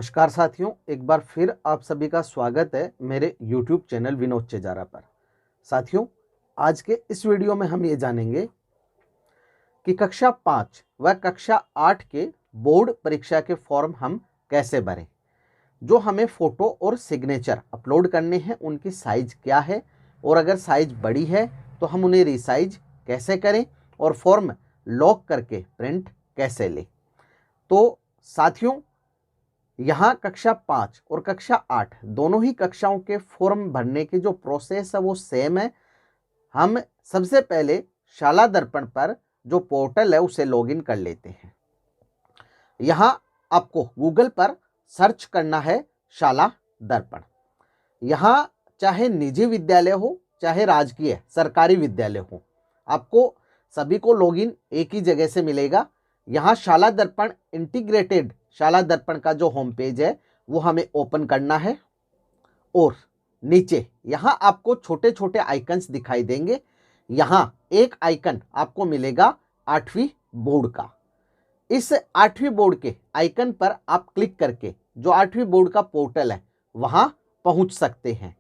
नमस्कार साथियों, एक बार फिर आप सभी का स्वागत है मेरे YouTube चैनल विनोद चेजारा पर। साथियों, आज के इस वीडियो में हम ये जानेंगे कि कक्षा 5 व कक्षा 8 के बोर्ड परीक्षा के फॉर्म हम कैसे भरें। जो हमें फ़ोटो और सिग्नेचर अपलोड करने हैं उनकी साइज़ क्या है, और अगर साइज़ बड़ी है तो हम उन्हें रिसाइज कैसे करें और फॉर्म लॉक करके प्रिंट कैसे लें। तो साथियों, यहाँ कक्षा 5 और कक्षा 8 दोनों ही कक्षाओं के फॉर्म भरने की जो प्रोसेस है वो सेम है। हम सबसे पहले शाला दर्पण पर जो पोर्टल है उसे लॉगिन कर लेते हैं। यहाँ आपको गूगल पर सर्च करना है शाला दर्पण। यहाँ चाहे निजी विद्यालय हो चाहे राजकीय सरकारी विद्यालय हो, आपको सभी को लॉगिन एक ही जगह से मिलेगा। यहाँ शाला दर्पण इंटीग्रेटेड शाला दर्पण का जो होम पेज है वो हमें ओपन करना है, और नीचे यहाँ आपको छोटे छोटे आइकन्स दिखाई देंगे। यहाँ एक आइकन आपको मिलेगा 8वीं बोर्ड का। इस 8वीं बोर्ड के आइकन पर आप क्लिक करके जो 8वीं बोर्ड का पोर्टल है वहाँ पहुँच सकते हैं।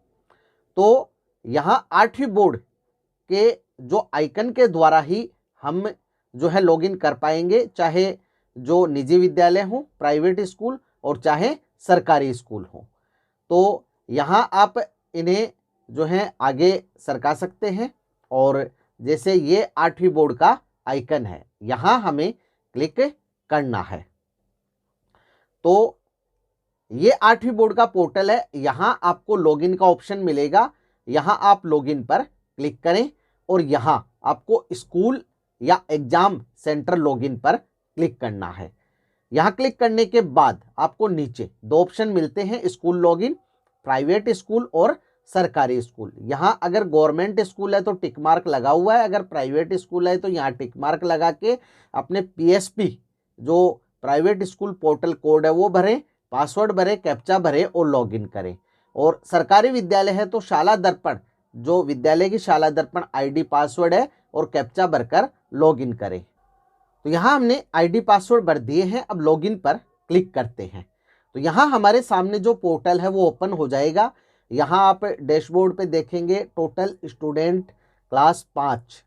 तो यहाँ 8वीं बोर्ड के जो आइकन के द्वारा ही हम जो है लॉगिन कर पाएंगे, चाहे जो निजी विद्यालय हो, प्राइवेट स्कूल, और चाहे सरकारी स्कूल हो। तो यहाँ आप इन्हें जो है आगे सरका सकते हैं, और जैसे ये 8वीं बोर्ड का आइकन है यहाँ हमें क्लिक करना है। तो ये 8वीं बोर्ड का पोर्टल है, यहाँ आपको लॉगिन का ऑप्शन मिलेगा। यहाँ आप लॉगिन पर क्लिक करें और यहाँ आपको स्कूल या एग्जाम सेंटर लॉगिन पर क्लिक करना है। यहाँ क्लिक करने के बाद आपको नीचे दो ऑप्शन मिलते हैं, स्कूल लॉगिन, प्राइवेट स्कूल और सरकारी स्कूल। यहाँ अगर गवर्नमेंट स्कूल है तो टिक मार्क लगा हुआ है, अगर प्राइवेट स्कूल है तो यहाँ टिक मार्क लगा के अपने PSP जो प्राइवेट स्कूल पोर्टल कोड है वो भरें, पासवर्ड भरें, कैप्चा भरें और लॉगिन करें। और सरकारी विद्यालय है तो शाला दर्पण जो विद्यालय की शाला दर्पण ID पासवर्ड है और कैप्चा भरकर लॉगिन करें। तो यहाँ हमने ID पासवर्ड भर दिए हैं। अब लॉगिन पर क्लिक करते हैं तो यहाँ हमारे सामने जो पोर्टल है वो ओपन हो जाएगा। यहाँ आप डैशबोर्ड पे देखेंगे टोटल स्टूडेंट क्लास 5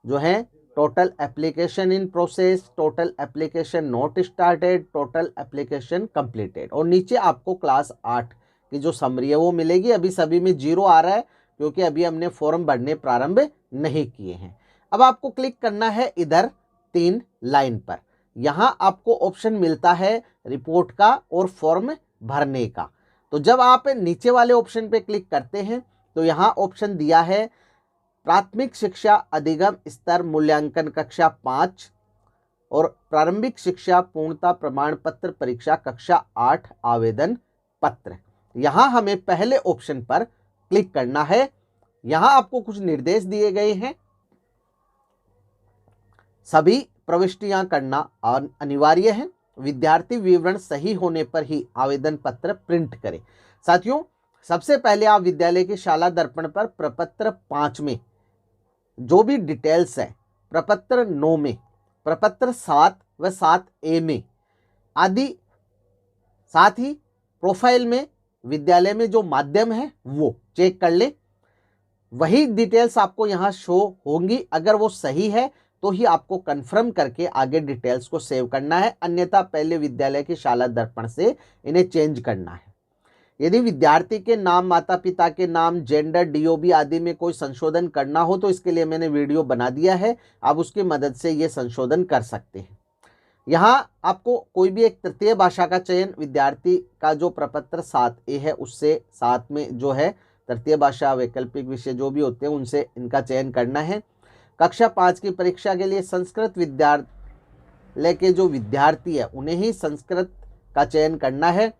जो है, total application in process, total application not started, total application completed, और नीचे आपको क्लास 8 की जो समरी है वो मिलेगी। अभी सभी में 0 आ रहा है क्योंकि अभी हमने फॉर्म भरने प्रारंभ नहीं किए हैं। अब आपको क्लिक करना है इधर 3 लाइन पर। यहाँ आपको ऑप्शन मिलता है रिपोर्ट का और फॉर्म भरने का। तो जब आप नीचे वाले ऑप्शन पे क्लिक करते हैं तो यहाँ ऑप्शन दिया है प्राथमिक शिक्षा अधिगम स्तर मूल्यांकन कक्षा 5 और प्रारंभिक शिक्षा पूर्णता प्रमाण पत्र परीक्षा कक्षा 8 आवेदन पत्र। यहाँ हमें पहले ऑप्शन पर क्लिक करना है। यहाँ आपको कुछ निर्देश दिए गए हैं। सभी प्रविष्टियां करना अनिवार्य है। विद्यार्थी विवरण सही होने पर ही आवेदन पत्र प्रिंट करें। साथियों, सबसे पहले आप विद्यालय के शाला दर्पण पर प्रपत्र 5 में जो भी डिटेल्स है, प्रपत्र 9 में, प्रपत्र 7 व 7A में आदि, साथ ही प्रोफाइल में विद्यालय में जो माध्यम है वो चेक कर लें। वही डिटेल्स आपको यहाँ शो होंगी। अगर वो सही है तो ही आपको कंफर्म करके आगे डिटेल्स को सेव करना है, अन्यथा पहले विद्यालय की शाला दर्पण से इन्हें चेंज करना है। यदि विद्यार्थी के नाम, माता पिता के नाम, जेंडर, DOB आदि में कोई संशोधन करना हो तो इसके लिए मैंने वीडियो बना दिया है, आप उसकी मदद से ये संशोधन कर सकते हैं। यहाँ आपको कोई भी एक तृतीय भाषा का चयन, विद्यार्थी का जो प्रपत्र 7A है उससे 7 में जो है तृतीय भाषा, वैकल्पिक विषय जो भी होते हैं उनसे इनका चयन करना है। कक्षा 5 की परीक्षा के लिए संस्कृत विद्यालय के जो विद्यार्थी है उन्हें ही संस्कृत का चयन करना है।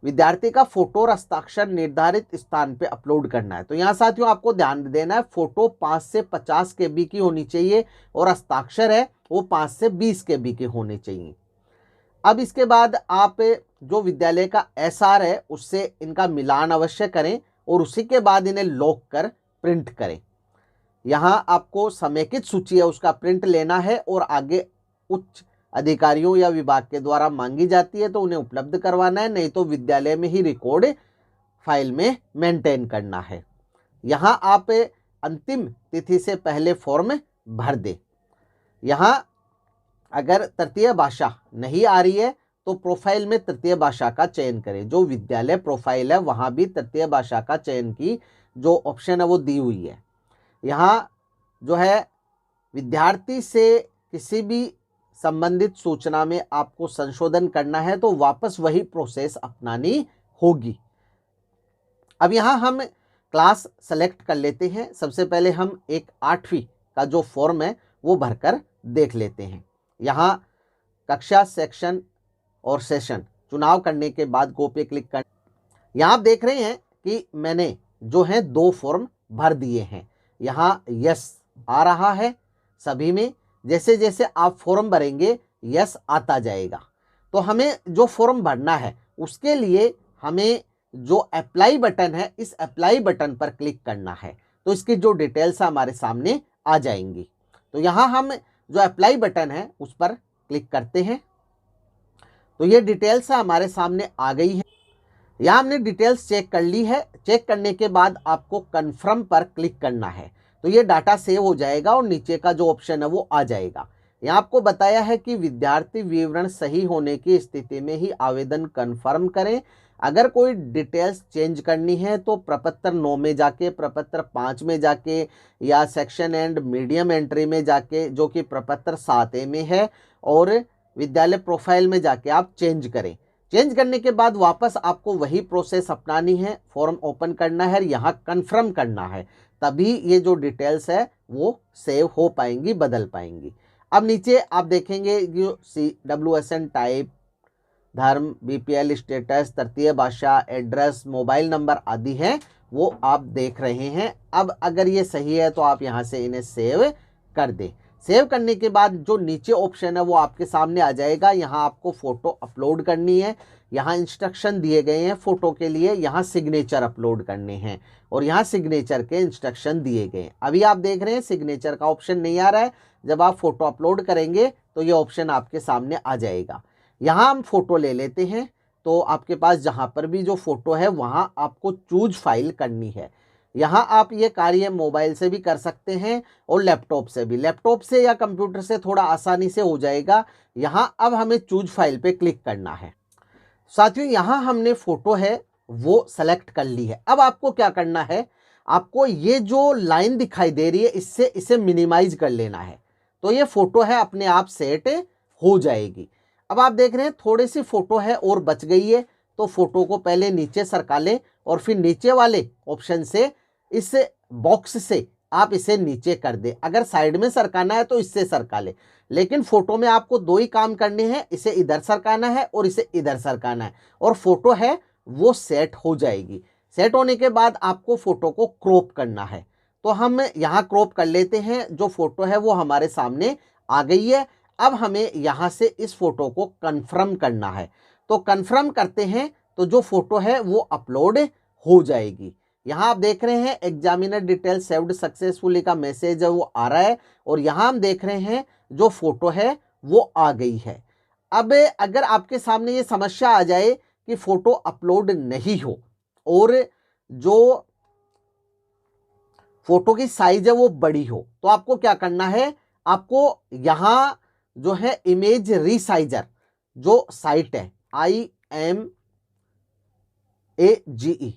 विद्यार्थी का फोटो और हस्ताक्षर निर्धारित स्थान पे अपलोड करना है। तो यहाँ साथियों आपको ध्यान देना है, फोटो 5 से 50 KB की होनी चाहिए और हस्ताक्षर है वो 5 से 20 KB के होने चाहिए। अब इसके बाद आप जो विद्यालय का SR है उससे इनका मिलान अवश्य करें और उसी के बाद इन्हें लॉक कर प्रिंट करें। यहाँ आपको समेकित सूची है उसका प्रिंट लेना है और आगे उच्च अधिकारियों या विभाग के द्वारा मांगी जाती है तो उन्हें उपलब्ध करवाना है, नहीं तो विद्यालय में ही रिकॉर्ड फाइल में मेंटेन करना है। यहाँ आप अंतिम तिथि से पहले फॉर्म भर दें। यहाँ अगर तृतीय भाषा नहीं आ रही है तो प्रोफाइल में तृतीय भाषा का चयन करें। जो विद्यालय प्रोफाइल है वहाँ भी तृतीय भाषा का चयन की जो ऑप्शन है वो दी हुई है। यहाँ जो है विद्यार्थी से किसी भी संबंधित सूचना में आपको संशोधन करना है तो वापस वही प्रोसेस अपनानी होगी। अब यहाँ हम क्लास सेलेक्ट कर लेते हैं। सबसे पहले हम एक 8वीं का जो फॉर्म है वो भरकर देख लेते हैं। यहाँ कक्षा, सेक्शन और सेशन चुनाव करने के बाद गो पे क्लिक कर, यहाँ आप देख रहे हैं कि मैंने जो है 2 फॉर्म भर दिए हैं। यहाँ यस आ रहा है सभी में, जैसे जैसे आप फॉर्म भरेंगे यस आता जाएगा। तो हमें जो फॉर्म भरना है उसके लिए हमें जो अप्लाई बटन है इस अप्लाई बटन पर क्लिक करना है, तो इसकी जो डिटेल्स हमारे सामने आ जाएंगी। तो यहाँ हम जो अप्लाई बटन है उस पर क्लिक करते हैं तो ये डिटेल्स हमारे सामने आ गई है। यहाँ हमने डिटेल्स चेक कर ली है। चेक करने के बाद आपको कन्फर्म पर क्लिक करना है तो ये डाटा सेव हो जाएगा और नीचे का जो ऑप्शन है वो आ जाएगा। यहाँ आपको बताया है कि विद्यार्थी विवरण सही होने की स्थिति में ही आवेदन कन्फर्म करें। अगर कोई डिटेल्स चेंज करनी है तो प्रपत्र 9 में जाके, प्रपत्र 5 में जाके या सेक्शन एंड मीडियम एंट्री में जाके जो कि प्रपत्र 7A में है और विद्यालय प्रोफाइल में जाके आप चेंज करें। चेंज करने के बाद वापस आपको वही प्रोसेस अपनानी है, फॉर्म ओपन करना है, यहाँ कन्फर्म करना है, तभी ये जो डिटेल्स है वो सेव हो पाएंगी, बदल पाएंगी। अब नीचे आप देखेंगे जो CWSN टाइप, धर्म, BPL स्टेटस, तृतीय भाषा, एड्रेस, मोबाइल नंबर आदि हैं वो आप देख रहे हैं। अब अगर ये सही है तो आप यहाँ से इन्हें सेव कर दें। सेव करने के बाद जो नीचे ऑप्शन है वो आपके सामने आ जाएगा। यहाँ आपको फ़ोटो अपलोड करनी है। यहाँ इंस्ट्रक्शन दिए गए हैं फ़ोटो के लिए, यहाँ सिग्नेचर अपलोड करने हैं और यहाँ सिग्नेचर के इंस्ट्रक्शन दिए गए हैं। अभी आप देख रहे हैं सिग्नेचर का ऑप्शन नहीं आ रहा है। जब आप फ़ोटो अपलोड करेंगे तो ये ऑप्शन आपके सामने आ जाएगा। यहाँ हम फ़ोटो ले लेते हैं तो आपके पास जहाँ पर भी जो फ़ोटो है वहाँ आपको चूज फाइल करनी है। यहाँ आप ये कार्य मोबाइल से भी कर सकते हैं और लैपटॉप से भी। लैपटॉप से या कंप्यूटर से थोड़ा आसानी से हो जाएगा। यहाँ अब हमें चूज फाइल पे क्लिक करना है। साथियों यहाँ हमने फ़ोटो है वो सेलेक्ट कर ली है। अब आपको क्या करना है, आपको ये जो लाइन दिखाई दे रही है इसे मिनिमाइज कर लेना है तो ये फ़ोटो है अपने आप सेट हो जाएगी। अब आप देख रहे हैं थोड़ी सी फ़ोटो है और बच गई है तो फ़ोटो को पहले नीचे सरका लें और फिर नीचे वाले ऑप्शन से इस बॉक्स से आप इसे नीचे कर दें। अगर साइड में सरकाना है तो इससे सरका ले, लेकिन फ़ोटो में आपको 2 ही काम करने हैं, इसे इधर सरकाना है और इसे इधर सरकाना है और फ़ोटो है वो सेट हो जाएगी। सेट होने के बाद आपको फ़ोटो को क्रॉप करना है तो हम यहाँ क्रॉप कर लेते हैं। जो फ़ोटो है वो हमारे सामने आ गई है। अब हमें यहाँ से इस फ़ोटो को कन्फर्म करना है तो कन्फर्म करते हैं तो जो फ़ोटो है वो अपलोड हो जाएगी। यहाँ आप देख रहे हैं एग्जामिनर डिटेल सेव्ड सक्सेसफुली का मैसेज है वो आ रहा है और यहाँ हम देख रहे हैं जो फ़ोटो है वो आ गई है। अब अगर आपके सामने ये समस्या आ जाए कि फ़ोटो अपलोड नहीं हो और जो फ़ोटो की साइज है वो बड़ी हो तो आपको क्या करना है, आपको यहाँ जो है इमेज रीसाइजर जो साइट है IMAGE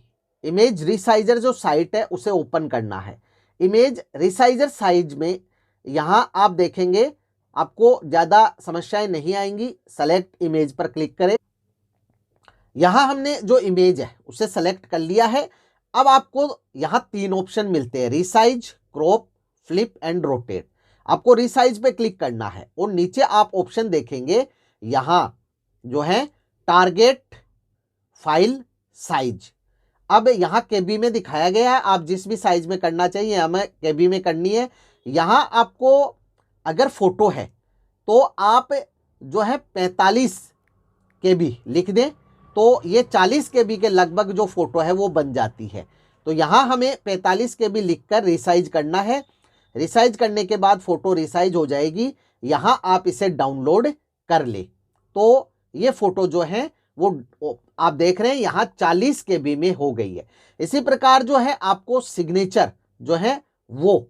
इमेज रीसाइजर जो साइट है उसे ओपन करना है। इमेज रीसाइजर साइज में यहाँ आप देखेंगे आपको ज़्यादा समस्याएं नहीं आएंगी। सेलेक्ट इमेज पर क्लिक करें। यहाँ हमने जो इमेज है उसे सेलेक्ट कर लिया है। अब आपको यहाँ 3 ऑप्शन मिलते हैं, resize, crop, flip and rotate. आपको रीसाइज पे क्लिक करना है और नीचे आप ऑप्शन देखेंगे यहाँ जो है टारगेट फाइल साइज। अब यहाँ केबी में दिखाया गया है, आप जिस भी साइज में करना चाहिए, हमें केबी में करनी है। यहाँ आपको अगर फ़ोटो है तो आप जो है 45 केबी लिख दें तो ये 40 केबी के लगभग जो फ़ोटो है वो बन जाती है। तो यहाँ हमें 45 केबी लिखकर रिसाइज करना है। रिसाइज करने के बाद फ़ोटो रिसाइज हो जाएगी। यहाँ आप इसे डाउनलोड कर ले। तो ये फोटो जो है वो आप देख रहे हैं यहाँ 40 KB में हो गई है। इसी प्रकार जो है आपको सिग्नेचर जो है वो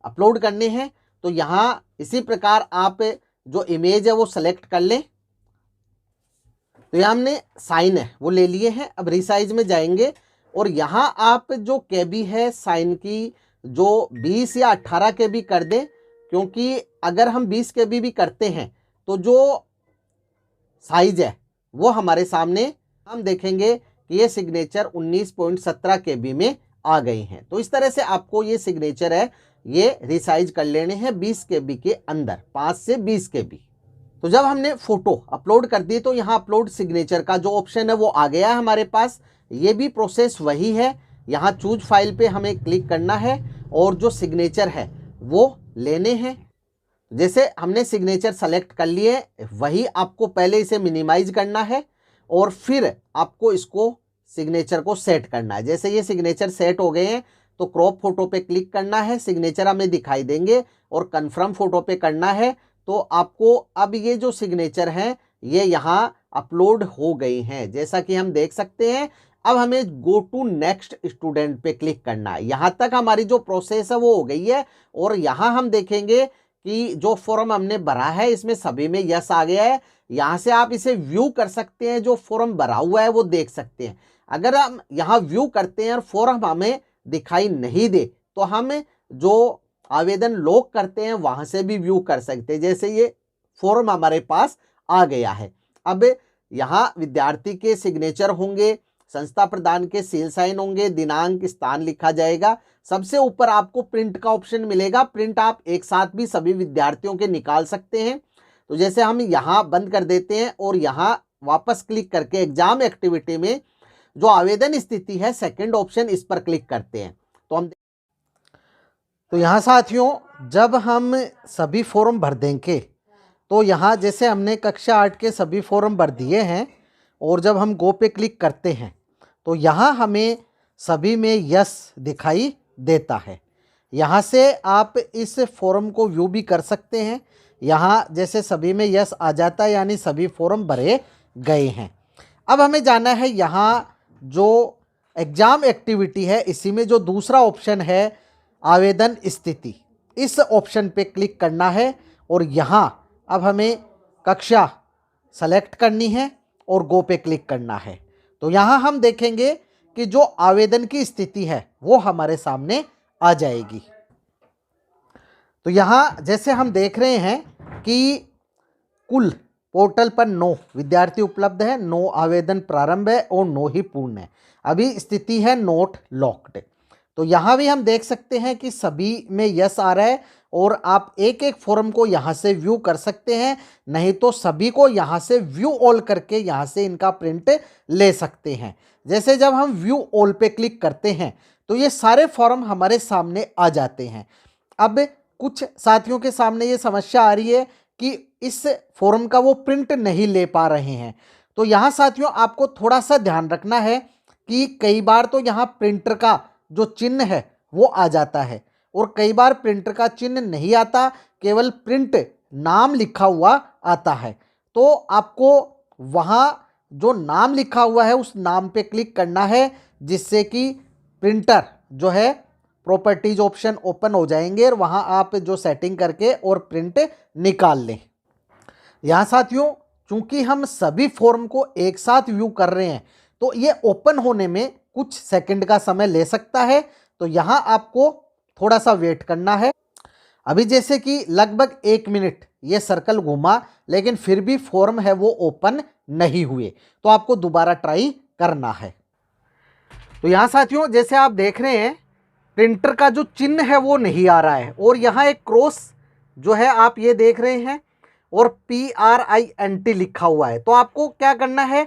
अपलोड करने हैं। तो यहाँ इसी प्रकार आप जो इमेज है वो सेलेक्ट कर लें। तो यहाँ हमने साइन है वो ले लिए हैं। अब रिसाइज में जाएंगे और यहाँ आप जो KB है साइन की जो 20 या 18 KB कर दें, क्योंकि अगर हम 20 KB भी करते हैं तो जो साइज है वो हमारे सामने हम देखेंगे कि ये सिग्नेचर 19.17 KB में आ गई हैं। तो इस तरह से आपको ये सिग्नेचर है ये रिसाइज कर लेने हैं 20 KB के अंदर, 5 से 20 KB। तो जब हमने फोटो अपलोड कर दी तो यहाँ अपलोड सिग्नेचर का जो ऑप्शन है वो आ गया है हमारे पास। ये भी प्रोसेस वही है। यहाँ चूज फाइल पे हमें क्लिक करना है और जो सिग्नेचर है वो लेने हैं। जैसे हमने सिग्नेचर सेलेक्ट कर लिए, वही आपको पहले इसे मिनिमाइज करना है और फिर आपको इसको सिग्नेचर को सेट करना है। जैसे ये सिग्नेचर सेट हो गए हैं तो क्रॉप फोटो पे क्लिक करना है, सिग्नेचर हमें दिखाई देंगे और कन्फर्म फोटो पे करना है। तो आपको अब ये जो सिग्नेचर हैं ये यहाँ अपलोड हो गई हैं, जैसा कि हम देख सकते हैं। अब हमें गो टू नेक्स्ट स्टूडेंट पे क्लिक करना है। यहाँ तक हमारी जो प्रोसेस है वो हो गई है और यहाँ हम देखेंगे कि जो फॉर्म हमने भरा है इसमें सभी में यस आ गया है। यहाँ से आप इसे व्यू कर सकते हैं, जो फॉर्म भरा हुआ है वो देख सकते हैं। अगर हम यहाँ व्यू करते हैं और फॉर्म हमें दिखाई नहीं दे तो हम जो आवेदन लॉक करते हैं वहां से भी व्यू कर सकते हैं। जैसे ये फॉर्म हमारे पास आ गया है। अब यहाँ विद्यार्थी के सिग्नेचर होंगे, संस्था प्रदान के सील साइन होंगे, दिनांक स्थान लिखा जाएगा। सबसे ऊपर आपको प्रिंट का ऑप्शन मिलेगा। प्रिंट आप एक साथ भी सभी विद्यार्थियों के निकाल सकते हैं। तो जैसे हम यहाँ बंद कर देते हैं और यहाँ वापस क्लिक करके एग्जाम एक्टिविटी में जो आवेदन स्थिति है सेकंड ऑप्शन इस पर क्लिक करते हैं तो यहाँ साथियों जब हम सभी फॉर्म भर देंगे तो यहाँ जैसे हमने कक्षा 8 के सभी फॉर्म भर दिए हैं और जब हम गो पे क्लिक करते हैं तो यहाँ हमें सभी में यस दिखाई देता है। यहाँ से आप इस फॉर्म को व्यू भी कर सकते हैं। यहाँ जैसे सभी में यस आ जाता है यानी सभी फॉर्म भरे गए हैं। अब हमें जाना है यहाँ जो एग्ज़ाम एक्टिविटी है इसी में जो दूसरा ऑप्शन है आवेदन स्थिति, इस ऑप्शन पे क्लिक करना है और यहाँ अब हमें कक्षा सेलेक्ट करनी है और गो पे क्लिक करना है। तो यहाँ हम देखेंगे कि जो आवेदन की स्थिति है वो हमारे सामने आ जाएगी। तो यहाँ जैसे हम देख रहे हैं कि कुल पोर्टल पर 9 विद्यार्थी उपलब्ध है, 9 आवेदन प्रारंभ है और 9 ही पूर्ण है। अभी स्थिति है नोट लॉक्ड। तो यहाँ भी हम देख सकते हैं कि सभी में यस आ रहा है और आप एक एक फॉर्म को यहाँ से व्यू कर सकते हैं, नहीं तो सभी को यहाँ से व्यू ऑल करके यहाँ से इनका प्रिंट ले सकते हैं। जैसे जब हम व्यू ऑल पे क्लिक करते हैं तो ये सारे फॉर्म हमारे सामने आ जाते हैं। अब कुछ साथियों के सामने ये समस्या आ रही है कि इस फॉर्म का वो प्रिंट नहीं ले पा रहे हैं। तो यहाँ साथियों आपको थोड़ा सा ध्यान रखना है कि कई बार तो यहाँ प्रिंटर का जो चिन्ह है वो आ जाता है और कई बार प्रिंटर का चिन्ह नहीं आता, केवल प्रिंट नाम लिखा हुआ आता है। तो आपको वहाँ जो नाम लिखा हुआ है उस नाम पे क्लिक करना है, जिससे कि प्रिंटर जो है प्रॉपर्टीज ऑप्शन ओपन हो जाएंगे और वहाँ आप जो सेटिंग करके और प्रिंट निकाल लें। यहाँ साथियों चूंकि हम सभी फॉर्म को एक साथ व्यू कर रहे हैं तो ये ओपन होने में कुछ सेकंड का समय ले सकता है। तो यहाँ आपको थोड़ा सा वेट करना है। अभी जैसे कि लगभग 1 मिनट ये सर्कल घूमा लेकिन फिर भी फॉर्म है वो ओपन नहीं हुए, तो आपको दोबारा ट्राई करना है। तो यहाँ साथियों जैसे आप देख रहे हैं प्रिंटर का जो चिन्ह है वो नहीं आ रहा है और यहाँ एक क्रॉस जो है आप ये देख रहे हैं और PRINT लिखा हुआ है। तो आपको क्या करना है,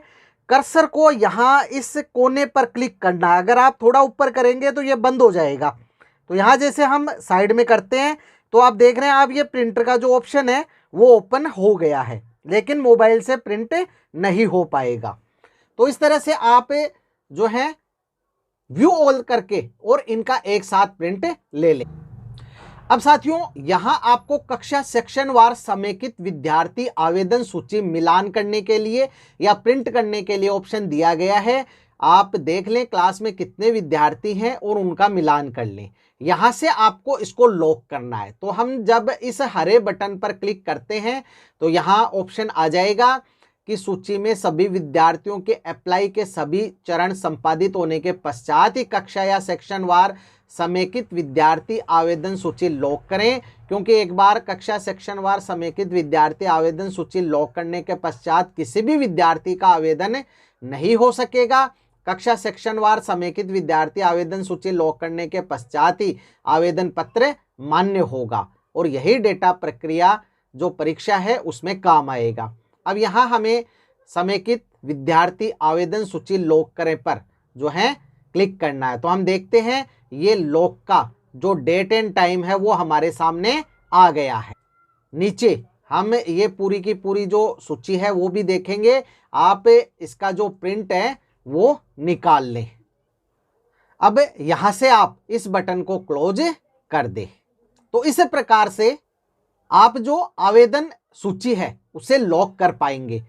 कर्सर को यहाँ इस कोने पर क्लिक करना है। अगर आप थोड़ा ऊपर करेंगे तो ये बंद हो जाएगा। तो यहाँ जैसे हम साइड में करते हैं तो आप देख रहे हैं आप ये प्रिंटर का जो ऑप्शन है वो ओपन हो गया है, लेकिन मोबाइल से प्रिंट नहीं हो पाएगा। तो इस तरह से आप जो है व्यू ऑल करके और इनका एक साथ प्रिंट ले लें। अब साथियों यहां आपको कक्षा सेक्शन वार समेकित विद्यार्थी आवेदन सूची मिलान करने के लिए या प्रिंट करने के लिए ऑप्शन दिया गया है। आप देख लें क्लास में कितने विद्यार्थी हैं और उनका मिलान कर लें। यहां से आपको इसको लॉक करना है। तो हम जब इस हरे बटन पर क्लिक करते हैं तो यहां ऑप्शन आ जाएगा कि सूची में सभी विद्यार्थियों के अप्लाई के सभी चरण संपादित होने के पश्चात ही कक्षा या सेक्शन वार समेकित विद्यार्थी आवेदन सूची लॉक करें, क्योंकि एक बार कक्षा सेक्शन वार समेकित विद्यार्थी आवेदन सूची लॉक करने के पश्चात किसी भी विद्यार्थी का आवेदन नहीं हो सकेगा। कक्षा सेक्शन वार समेकित विद्यार्थी आवेदन सूची लॉक करने के पश्चात ही आवेदन पत्र मान्य होगा और यही डेटा प्रक्रिया जो परीक्षा है उसमें काम आएगा। अब यहाँ हमें समेकित विद्यार्थी आवेदन सूची लॉक करें पर जो है क्लिक करना है। तो हम देखते हैं ये लॉक का जो डेट एंड टाइम है वो हमारे सामने आ गया है। नीचे हम ये पूरी की पूरी जो सूची है वो भी देखेंगे। आप इसका जो प्रिंट है वो निकाल लें। अब यहां से आप इस बटन को क्लोज कर दें। तो इस प्रकार से आप जो आवेदन सूची है उसे लॉक कर पाएंगे।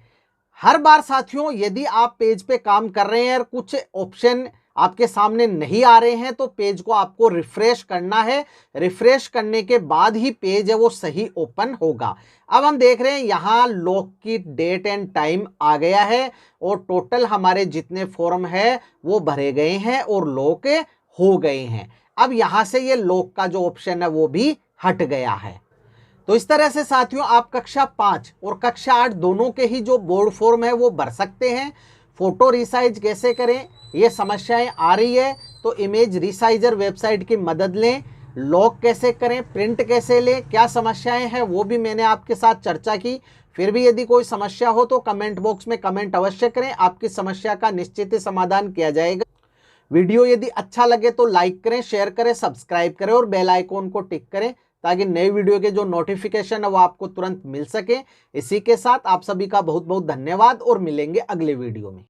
हर बार साथियों यदि आप पेज पे काम कर रहे हैं और कुछ ऑप्शन आपके सामने नहीं आ रहे हैं तो पेज को आपको रिफ्रेश करना है। रिफ्रेश करने के बाद ही पेज है वो सही ओपन होगा। अब हम देख रहे हैं यहाँ लॉक की डेट एंड टाइम आ गया है और टोटल हमारे जितने फॉर्म है वो भरे गए हैं और लॉक हो गए हैं। अब यहाँ से ये लॉक का जो ऑप्शन है वो भी हट गया है। तो इस तरह से साथियों आप कक्षा 5 और कक्षा 8 दोनों के ही जो बोर्ड फॉर्म है वो भर सकते हैं। फोटो रिसाइज कैसे करें ये समस्याएं आ रही है तो इमेज रिसाइजर वेबसाइट की मदद लें। लॉक कैसे करें, प्रिंट कैसे लें, क्या समस्याएं हैं वो भी मैंने आपके साथ चर्चा की। फिर भी यदि कोई समस्या हो तो कमेंट बॉक्स में कमेंट अवश्य करें, आपकी समस्या का निश्चित ही समाधान किया जाएगा। वीडियो यदि अच्छा लगे तो लाइक करें, शेयर करें, सब्सक्राइब करें और बेल आइकॉन को टिक करें ताकि नए वीडियो के जो नोटिफिकेशन है वो आपको तुरंत मिल सके। इसी के साथ आप सभी का बहुत बहुत धन्यवाद और मिलेंगे अगले वीडियो में।